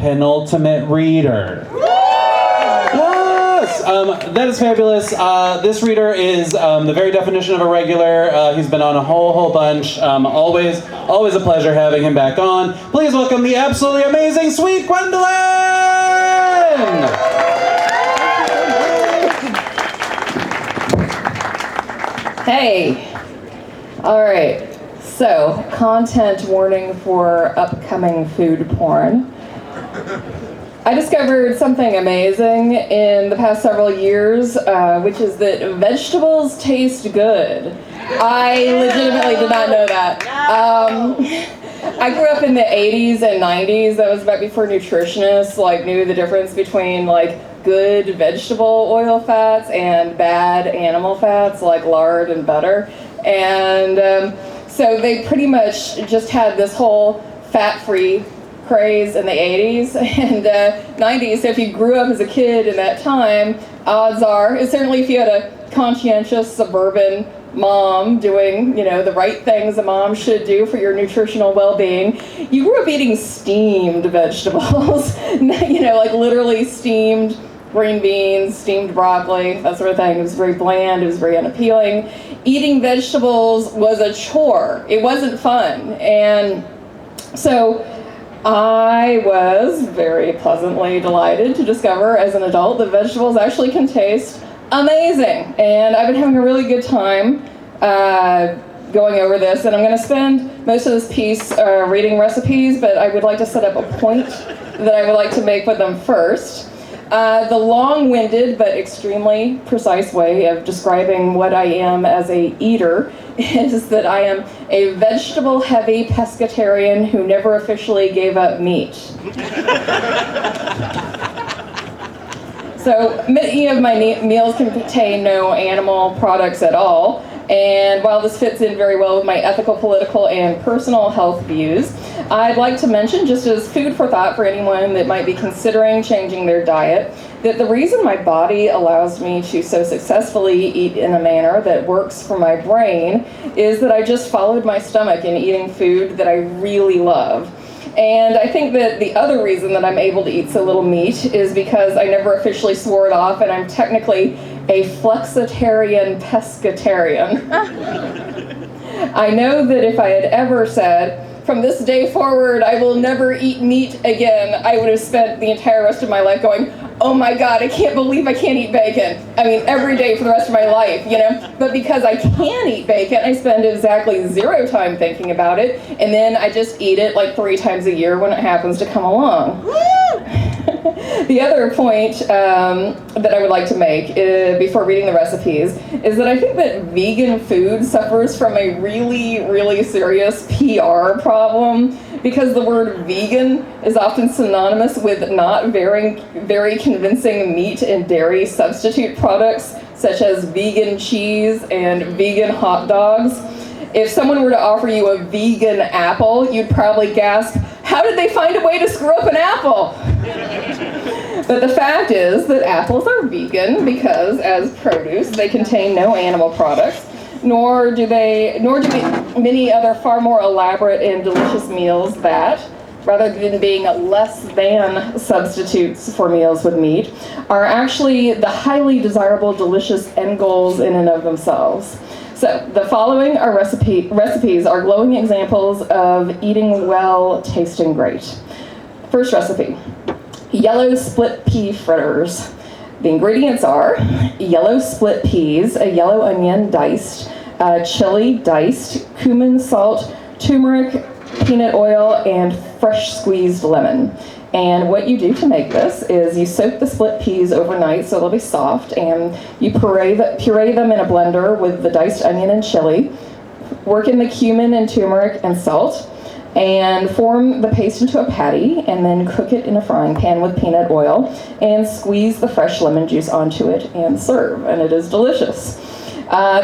penultimate reader. Yes! That is fabulous. This reader is the very definition of a regular. He's been on a whole bunch. Always a pleasure having him back on. Please welcome the absolutely amazing, sweet Gwendolyn! Hey! Alright, so content warning for upcoming food porn. I discovered something amazing in the past several years, which is that vegetables taste good. I legitimately did not know that. I grew up in the 80s and 90s. That was back before nutritionists knew the difference between good vegetable oil fats and bad animal fats like lard and butter. And so they pretty much just had this whole fat-free craze in the 80s and 90s. So if you grew up as a kid in that time, odds are, and certainly if you had a conscientious suburban mom doing, the right things a mom should do for your nutritional well-being, you grew up eating steamed vegetables, literally steamed green beans, steamed broccoli, that sort of thing. It was very bland, it was very unappealing. Eating vegetables was a chore. It wasn't fun. And so I was very pleasantly delighted to discover as an adult that vegetables actually can taste amazing. And I've been having a really good time going over this, and I'm going to spend most of this piece reading recipes, but I would like to set up a point that I would like to make with them first. The long-winded but extremely precise way of describing what I am as a eater is that I am a vegetable-heavy pescatarian who never officially gave up meat. So many of my meals can contain no animal products at all, and while this fits in very well with my ethical, political, and personal health views, I'd like to mention, just as food for thought for anyone that might be considering changing their diet, that the reason my body allows me to so successfully eat in a manner that works for my brain is that I just followed my stomach in eating food that I really love. And I think that the other reason that I'm able to eat so little meat is because I never officially swore it off, and I'm technically a Flexitarian Pescatarian. I know that if I had ever said, from this day forward, I will never eat meat again, I would have spent the entire rest of my life going, oh my God, I can't believe I can't eat bacon. I mean, every day for the rest of my life, But because I can eat bacon, I spend exactly 0 time thinking about it, and then I just eat it 3 times a year when it happens to come along. The other point that I would like to make before reading the recipes is that I think that vegan food suffers from a really, really serious PR problem, because the word vegan is often synonymous with not very convincing meat and dairy substitute products, such as vegan cheese and vegan hot dogs. If someone were to offer you a vegan apple, you'd probably gasp, how did they find a way to screw up an apple? But the fact is that apples are vegan because, as produce, they contain no animal products, nor do many other far more elaborate and delicious meals that, rather than being less than substitutes for meals with meat, are actually the highly desirable, delicious end goals in and of themselves. So the following are recipes are glowing examples of eating well, tasting great. First recipe, yellow split pea fritters. The ingredients are yellow split peas, a yellow onion diced, chili diced, cumin, salt, turmeric, peanut oil, and fresh squeezed lemon. And what you do to make this is you soak the split peas overnight so they'll be soft, and you puree them in a blender with the diced onion and chili, work in the cumin and turmeric and salt, and form the paste into a patty, and then cook it in a frying pan with peanut oil, and squeeze the fresh lemon juice onto it and serve, and it is delicious.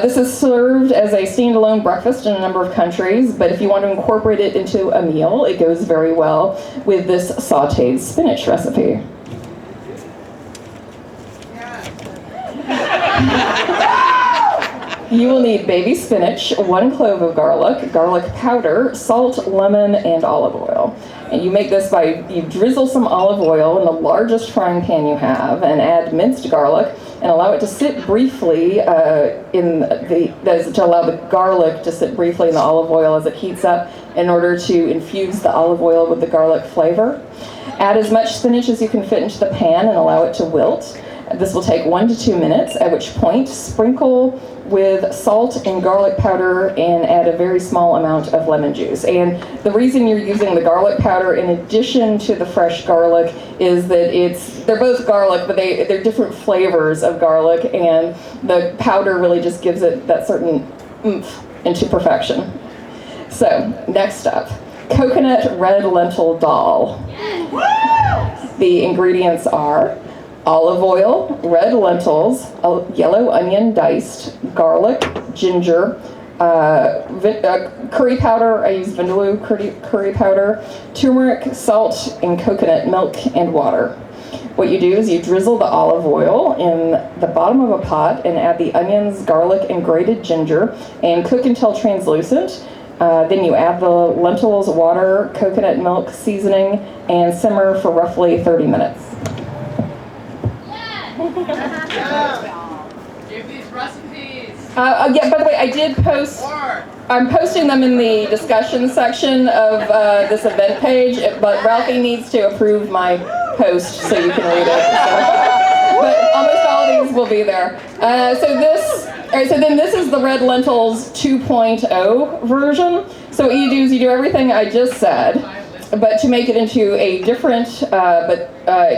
This is served as a standalone breakfast in a number of countries, but if you want to incorporate it into a meal, it goes very well with this sauteed spinach recipe. You will need baby spinach, 1 clove of garlic, garlic powder, salt, lemon, and olive oil. And you make this by, you drizzle some olive oil in the largest frying pan you have and add minced garlic and allow it to sit briefly to allow the garlic to sit briefly in the olive oil as it heats up in order to infuse the olive oil with the garlic flavor. Add as much spinach as you can fit into the pan and allow it to wilt. This will take 1 to 2 minutes, at which point sprinkle with salt and garlic powder and add a very small amount of lemon juice. And the reason you're using the garlic powder in addition to the fresh garlic is that they're both garlic, but they're different flavors of garlic, and the powder really just gives it that certain oomph into perfection. So, next up, coconut red lentil dal. The ingredients are olive oil, red lentils, yellow onion diced, garlic, ginger, curry powder, I use vindaloo curry powder, turmeric, salt, and coconut milk and water. What you do is you drizzle the olive oil in the bottom of a pot and add the onions, garlic, and grated ginger and cook until translucent. Then you add the lentils, water, coconut milk, seasoning, and simmer for roughly 30 minutes. Give these recipes. Yeah, by the way, I did post, I'm posting them in the discussion section of this event page, but Ralphie needs to approve my post so you can read it. So. But almost all of these will be there. So this is the red lentils 2.0 version. So what you do is you do everything I just said, but to make it into a different, but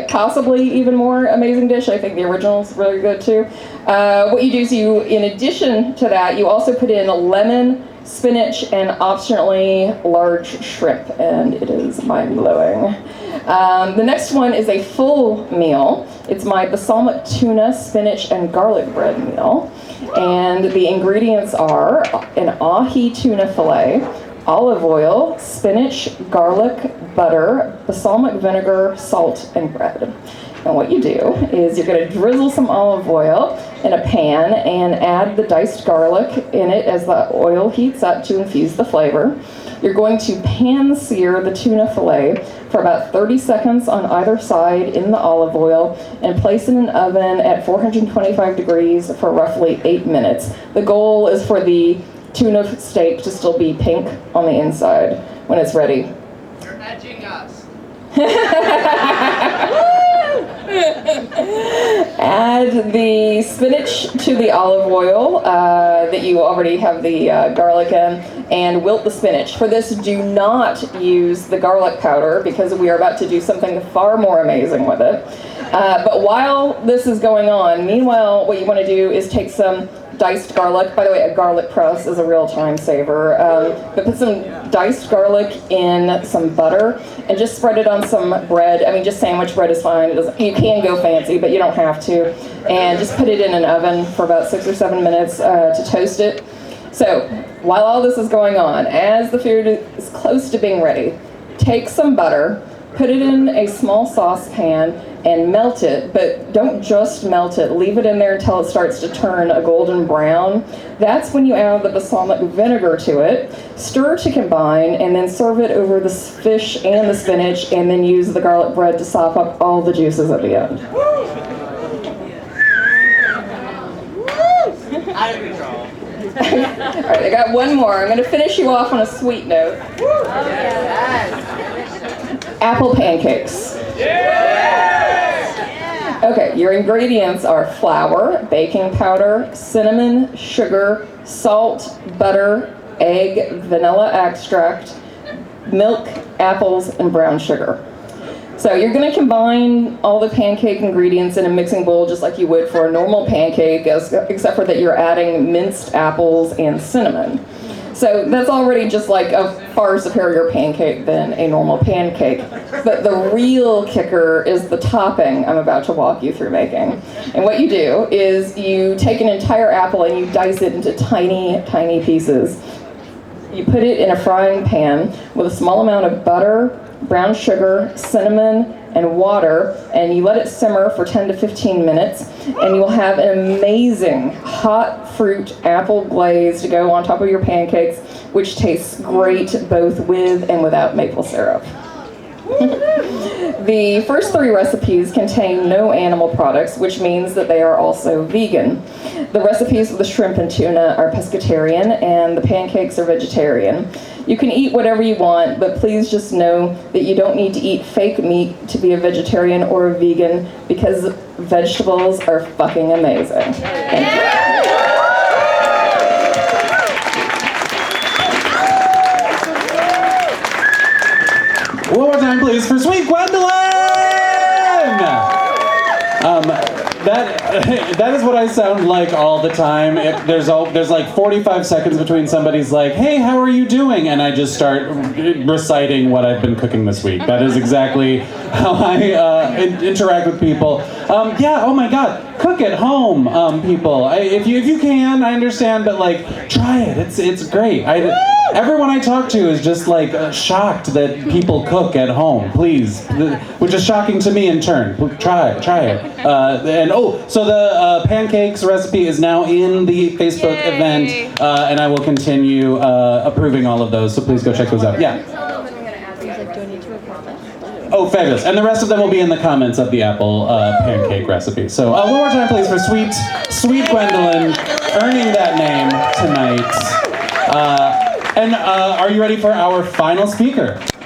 possibly even more amazing dish. I think the original's really good too. What you do is you, in addition to that, you also put in lemon, spinach, and optionally large shrimp, and it is mind-blowing. The next one is a full meal. It's my balsamic tuna, spinach, and garlic bread meal. And the ingredients are an ahi tuna fillet, olive oil, spinach, garlic, butter, balsamic vinegar, salt, and bread. And what you do is you're going to drizzle some olive oil in a pan and add the diced garlic in it as the oil heats up to infuse the flavor. You're going to pan sear the tuna fillet for about 30 seconds on either side in the olive oil and place it in an oven at 425 degrees for roughly 8 minutes. The goal is for the tuna steak to still be pink on the inside when it's ready. You're edging us. Add the spinach to the olive oil that you already have the garlic in, and wilt the spinach. For this, do not use the garlic powder because we are about to do something far more amazing with it. But while this is going on, meanwhile, what you want to do is take some diced garlic. By the way, a garlic press is a real time saver. But put some diced garlic in some butter and just spread it on some bread. I mean, just sandwich bread is fine. You can go fancy, but you don't have to. And just put it in an oven for about 6 or 7 minutes to toast it. So while all this is going on, as the food is close to being ready, take some butter, put it in a small saucepan, and melt it, but don't just melt it. Leave it in there until it starts to turn a golden brown. That's when you add the balsamic vinegar to it, stir to combine, and then serve it over the fish and the spinach, and then use the garlic bread to sop up all the juices at the end. Out of control. All right, I got one more. I'm going to finish you off on a sweet note. Apple pancakes. Okay, your ingredients are flour, baking powder, cinnamon, sugar, salt, butter, egg, vanilla extract, milk, apples, and brown sugar. So you're going to combine all the pancake ingredients in a mixing bowl just like you would for a normal pancake, except for that you're adding minced apples and cinnamon. So that's already just like a far superior pancake than a normal pancake. But the real kicker is the topping I'm about to walk you through making. And what you do is you take an entire apple and you dice it into tiny, tiny pieces. You put it in a frying pan with a small amount of butter, brown sugar, cinnamon, and water, and you let it simmer for 10 to 15 minutes, and you'll have an amazing hot fruit apple glaze to go on top of your pancakes, which tastes great both with and without maple syrup. The first 3 recipes contain no animal products, which means that they are also vegan. The recipes for the shrimp and tuna are pescatarian, and the pancakes are vegetarian. You can eat whatever you want, but please just know that you don't need to eat fake meat to be a vegetarian or a vegan, because vegetables are fucking amazing. Thank you. One more time, please, for sweet Gwendolyn! That is what I sound like all the time. There's like 45 seconds between somebody's like, hey, how are you doing? And I just start reciting what I've been cooking this week. That is exactly how I interact with people. Yeah, oh my God, cook at home, people. If you can, I understand, but like, try it. It's great. Everyone I talk to is just like shocked that people cook at home. Please, which is shocking to me in turn. Try it. So the pancakes recipe is now in the Facebook event, and I will continue approving all of those. So please go check those out. Yeah. Oh, fabulous. And the rest of them will be in the comments of the apple pancake recipe. So one more time, please, for sweet Gwendolyn, earning that name tonight. And are you ready for our final speaker?